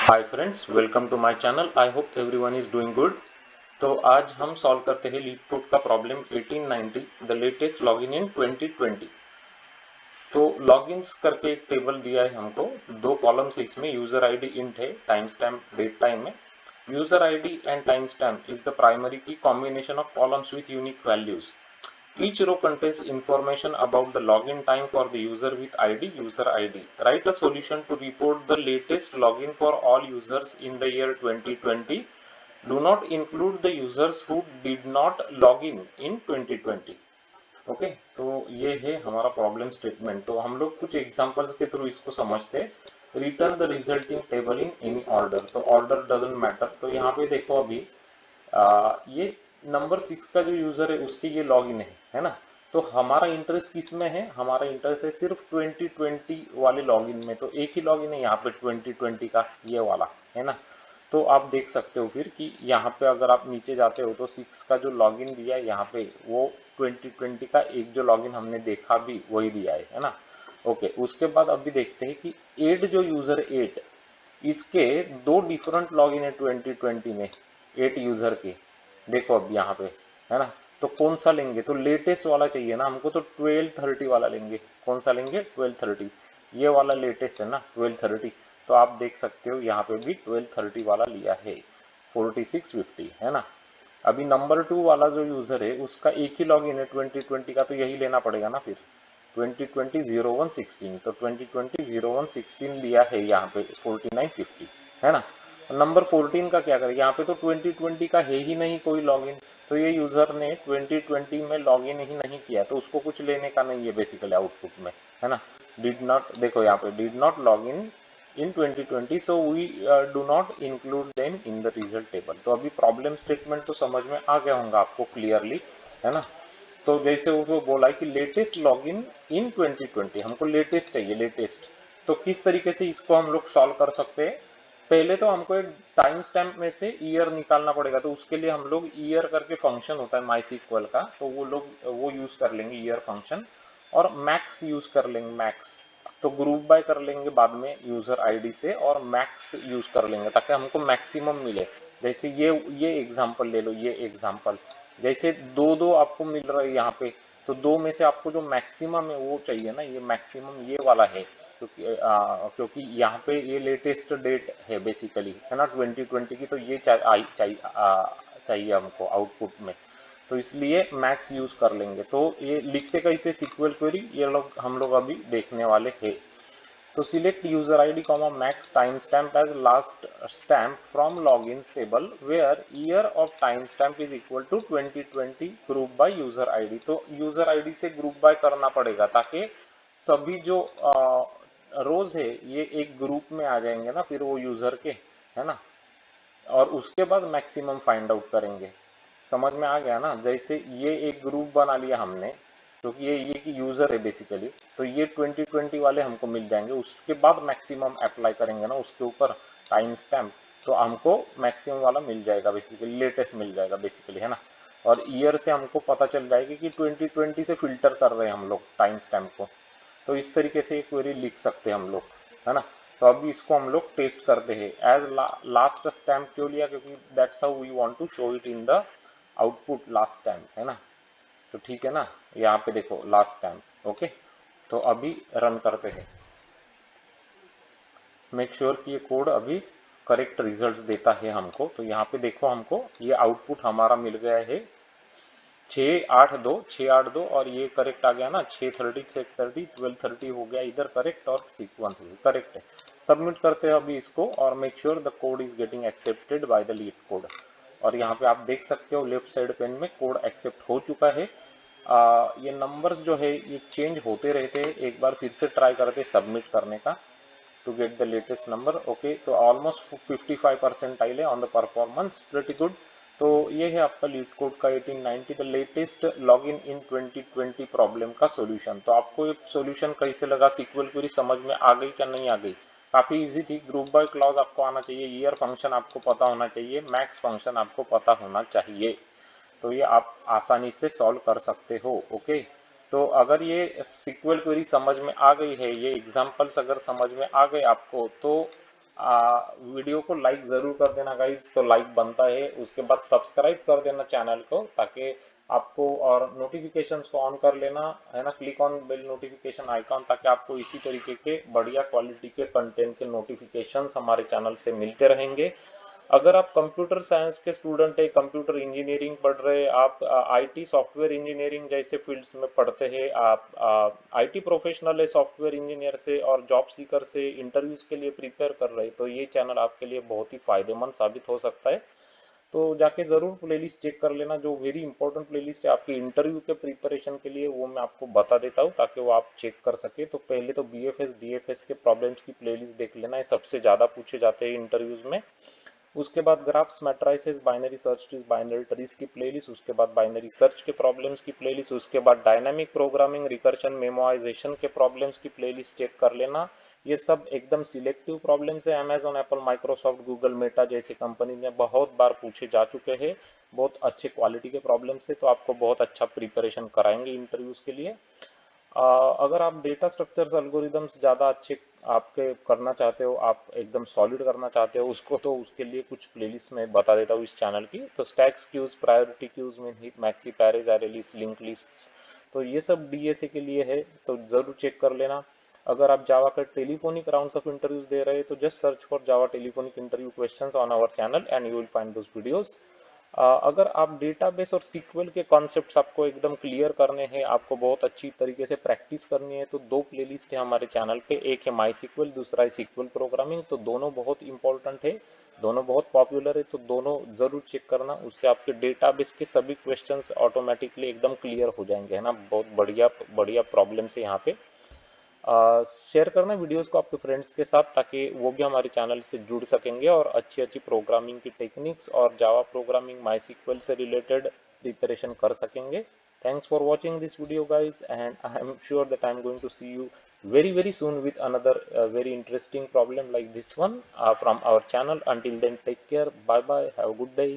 Hi friends, welcome to my channel. I hope everyone is doing good. तो आज हम solve करते हैं लीड कोड का problem 1890 the latest login in 2020। तो लॉगिन्स करके एक टेबल दिया है हमको, दो कॉलम्स इसमें, यूजर आईडी इंट है, टाइम स्टैम्प डेट टाइम में। User ID and time stamp is the primary key combination of columns with unique values. Each row contains information about the login time for the user with ID, user ID. Write a solution to report the latest login for all users in the year 2020. Do not include the users who did not log in 2020. Okay, तो ये है हमारा problem statement. तो हम लोग कुछ examples के through इसको समझते हैं। Return the resulting table in any order. तो ऑर्डर डजंट मैटर। तो यहाँ पे देखो अभी ये नंबर 6 का जो यूजर है उसकी ये लॉगिन है ना। तो हमारा इंटरेस्ट किस में है? हमारा इंटरेस्ट है सिर्फ 2020 वाले लॉगिन में। तो एक ही लॉगिन है यहाँ पे 2020 का, ये वाला है ना। तो आप देख सकते हो फिर कि यहाँ पे अगर आप नीचे जाते हो तो 6 का जो लॉगिन दिया है यहाँ पे वो 2020 का एक जो लॉगिन हमने देखा भी वही दिया है ना। ओके, उसके बाद अभी देखते हैं कि 8 जो यूजर 8, इसके दो डिफरेंट लॉगिन है 2020 में 8 यूजर के। देखो अब यहाँ पे है ना। तो कौन सा लेंगे? तो लेटेस्ट वाला चाहिए ना हमको, तो 1230 वाला लेंगे। कौन सा लेंगे? 1230। ये वाला लेटेस्ट है ना 1230। तो आप देख सकते हो यहाँ पे भी 1230 वाला लिया है, 4650 है ना। अभी नंबर 2 वाला जो यूजर है उसका एक ही लॉगिन है 2020 का, तो यही लेना पड़ेगा ना फिर। 2020 0116, तो 2020 0116 लिया है यहाँ पे 4950 है ना। नंबर 14 का क्या करें? यहाँ पे तो 2020 का है ही नहीं कोई लॉगिन। तो ये यूजर ने 2020 में लॉगिन ही नहीं किया, तो उसको कुछ लेने का नहीं है बेसिकली आउटपुट में, है ना। डिड नॉट, देखो यहाँ पे did not log in 2020, so we do not include them in the result table. तो अभी प्रॉब्लम स्टेटमेंट तो समझ में आ गया होगा आपको क्लियरली, है ना। तो जैसे वो बोला है कि लेटेस्ट लॉगिन इन 2020, हमको लेटेस्ट चाहिए, लेटेस्ट। तो किस तरीके से इसको हम लोग सॉल्व कर सकते हैं? पहले तो हमको एक टाइम स्टैम्प में से ईयर निकालना पड़ेगा। तो उसके लिए हम लोग ईयर करके फंक्शन होता है माइसीक्वल का, तो वो लोग वो यूज कर लेंगे ईयर फंक्शन। और मैक्स यूज कर लेंगे, मैक्स। तो ग्रुप बाय कर लेंगे बाद में यूजर आईडी से, और मैक्स यूज कर लेंगे ताकि हमको मैक्सिमम मिले। जैसे ये एग्जांपल ले लो, ये एग्जांपल जैसे दो दो आपको मिल रहा है यहाँ पे। तो दो में से आपको जो मैक्सिमम है वो चाहिए ना, ये मैक्सिमम ये वाला है। क्योंकि यहाँ पे ये लेटेस्ट डेट है बेसिकली, है ना 2020 की। तो ये चाहिए हमको आउटपुट में। तो इसलिए मैक्स यूज कर लेंगे। तो ये लिखते कैसे सीक्वल क्वेरी, ये लोग हम लोग अभी देखने वाले हैं। तो select user ID comma max time stamp as last stamp from logins table where year of time stamp is equal to 2020 group by user ID. तो यूजर आईडी से ग्रुप बाय करना पड़ेगा ताकि सभी जो रोज है ये एक ग्रुप में आ जाएंगे ना फिर वो यूजर के, है ना। और उसके बाद मैक्सिमम फाइंड आउट करेंगे। समझ में आ गया ना? जैसे ये एक ग्रुप बना लिया हमने, क्योंकि ये की यूजर है बेसिकली। तो ये 2020 वाले हमको मिल जाएंगे। उसके बाद मैक्सिमम अप्लाई करेंगे ना उसके ऊपर टाइम स्टैम्प, तो हमको मैक्सिमम वाला मिल जाएगा बेसिकली, लेटेस्ट मिल जाएगा बेसिकली, है ना। और ईयर से हमको पता चल जाएगी कि 2020 से फिल्टर कर रहे हैं हम लोग टाइम स्टैम्प को। तो इस तरीके से एक क्वेरी लिख सकते हैं हम लोग, है ना। तो अभी इसको हम लोग टेस्ट करते हैं। एज लास्ट स्टैम्प क्यों लिया? क्योंकि that's how we want to show it in the output last stamp, है ना। तो ठीक है ना, यहाँ पे देखो लास्ट स्टैम्प। ओके, तो अभी रन करते हैं। मेक श्योर कि ये कोड अभी करेक्ट रिजल्ट्स देता है हमको। तो यहाँ पे देखो हमको ये आउटपुट हमारा मिल गया है 682 और ये करेक्ट आ गया ना 630 630 1230 हो गया इधर करेक्ट, और सीक्वेंस भी करेक्ट है। सबमिट करते हैं अभी इसको, और make sure the code is getting accepted by the leet code. और यहाँ पे आप देख सकते हो लेफ्ट साइड पेन में कोड एक्सेप्ट हो चुका है। ये नंबर्स जो है ये चेंज होते रहते हैं। एक बार फिर से ट्राई करते सबमिट करने का to get the latest number. Okay, तो ऑलमोस्ट 55 परसेंटाइल है on the performance, pretty good. तो ये है आपका लीड कोड का 1890 the latest login in 2020 problem का सॉल्यूशन। तो आपको ये सॉल्यूशन कैसे लगा? सीक्वल क्वेरी समझ में आ गई क्या नहीं आ गई? काफी इजी थी। ग्रुप बाय क्लॉज आपको आना चाहिए, ईयर फंक्शन आपको पता होना चाहिए, मैक्स फंक्शन आपको पता होना चाहिए। तो ये आप आसानी से सॉल्व कर सकते हो। ओके, तो अगर ये सीक्वल क्वेरी समझ में आ गई है, ये एग्जांपल्स अगर समझ में आ गए आपको, तो वीडियो को लाइक ज़रूर कर देना गाइज, तो लाइक बनता है। उसके बाद सब्सक्राइब कर देना चैनल को, ताकि आपको, और नोटिफिकेशंस को ऑन कर लेना है ना, click on bell notification icon, ताकि आपको इसी तरीके के बढ़िया क्वालिटी के कंटेंट के नोटिफिकेशंस हमारे चैनल से मिलते रहेंगे। अगर आप कंप्यूटर साइंस के स्टूडेंट है, कंप्यूटर इंजीनियरिंग पढ़ रहे, आप आईटी सॉफ्टवेयर इंजीनियरिंग जैसे फील्ड्स में पढ़ते हैं, आप आईटी प्रोफेशनल है, सॉफ्टवेयर इंजीनियर से और जॉब सीकर से इंटरव्यूज के लिए प्रिपेयर कर रहे, तो ये चैनल आपके लिए बहुत ही फायदेमंद साबित हो सकता है। तो जाके ज़रूर प्लेलिस्ट चेक कर लेना, जो वेरी इंपॉर्टेंट प्लेलिस्ट है आपकी इंटरव्यू के प्रिपरेशन के लिए, वो मैं आपको बता देता हूँ ताकि वो आप चेक कर सके। तो पहले तो बीएफएस डीएफएस के प्रॉब्लम्स की प्लेलिस्ट देख लेना, ये सबसे ज़्यादा पूछे जाते हैं इंटरव्यूज में। उसके बाद graphs, matrices, binary search trees, binary trees की प्लेलिस्ट, उसके बाद बाइनरी सर्च के प्रॉब्लम्स की प्लेलिस्ट, उसके बाद डायनामिक प्रोग्रामिंग, रिकर्शन, मेमोराइजेशन के प्रॉब्लम्स की प्लेलिस्ट चेक कर लेना। ये सब एकदम सिलेक्टिव प्रॉब्लम्स है, Amazon, Apple, Microsoft, Google, Meta जैसे कंपनी में बहुत बार पूछे जा चुके हैं। बहुत अच्छे क्वालिटी के प्रॉब्लम्स है, तो आपको बहुत अच्छा प्रिपरेशन कराएंगे इंटरव्यूज के लिए। अगर आप डेटा स्ट्रक्चर्स, एल्गोरिदम्स ज़्यादा अच्छे आपके करना चाहते हो, आप एकदम सॉलिड करना चाहते हो उसको, तो उसके लिए कुछ प्लेलिस्ट में बता देता हूँ इस चैनल की। तो स्टैक्स क्यूज, प्रायोरिटी क्यूज में हीप, मैक्सी, पैरेज, एरेलिस, लिंक लिस्ट्स, तो ये सब डीएसए के लिए है, तो ज़रूर चेक कर लेना। अगर आप जावा का टेलीफोनिक राउंड्स ऑफ इंटरव्यूज दे रहे हैं, तो just search for Java telephonic interview questions on our channel and you will find those videos. अगर आप डेटाबेस और सीक्वल के कॉन्सेप्ट्स आपको एकदम क्लियर करने हैं, आपको बहुत अच्छी तरीके से प्रैक्टिस करनी है, तो दो प्लेलिस्ट है हमारे चैनल पे, एक है माई सीक्वल, दूसरा है सीक्वल प्रोग्रामिंग। तो दोनों बहुत इंपॉर्टेंट है, दोनों बहुत पॉपुलर है, तो दोनों जरूर चेक करना। उससे आपके डेटाबेस के सभी क्वेश्चंस ऑटोमेटिकली एकदम क्लियर हो जाएंगे, है ना। बहुत बढ़िया बढ़िया प्रॉब्लम है यहाँ पे। शेयर करना वीडियोस को आपके फ्रेंड्स के साथ, ताकि वो भी हमारे चैनल से जुड़ सकेंगे और अच्छी अच्छी प्रोग्रामिंग की टेक्निक्स और जावा प्रोग्रामिंग, माई सीक्वल से रिलेटेड प्रिपरेशन कर सकेंगे। Thanks for watching this video guys, and I am sure that I am going to see you very soon with another very interesting problem like this one from our channel. Until then, take care, bye bye, have a good day.